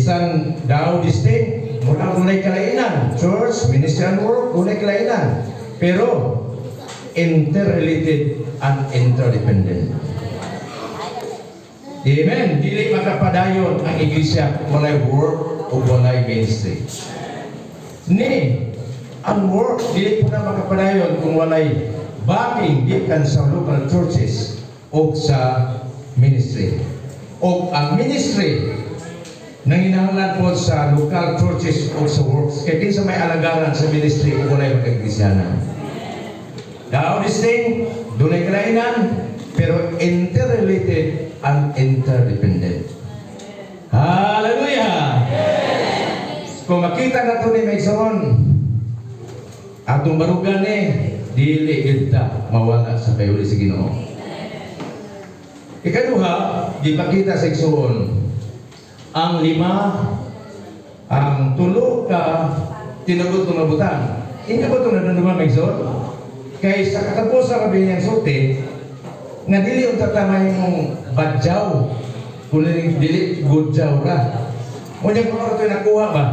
bisan daw distinct, mura unay kalainan. Church, ministry and work, unay kalainan. Pero interrelated and interdependent. Amen. Dili makapadayon ang iglesia walay work o walay ministry. Ni ang work dili po na makapadayon kung walay backing gikan sa local churches o sa ministry. O ang ministry nanginahanglan po sa local churches o sa works. Kaya kinsa may alagaran sa ministry o walay makagrisyanan. Daw distinct, dunay kalainan, pero interrelated and interdependent. Hallelujah! Kung makita na ito ni Maigsoon, atong barugan dili kita mawala sa kayuli sa Ginoo. Ikaduha, gipakita sa Igsoon, ang 5, ang 3 ka tinagot ng mabutan. Hindi ba ito nadunduman Maigsoon? Kaya sa katapusan kabi niyang sulti, nga dili yung tatama yung badyaw, kung dili gudyaw ka. Ngunit kung ito nakuha ba?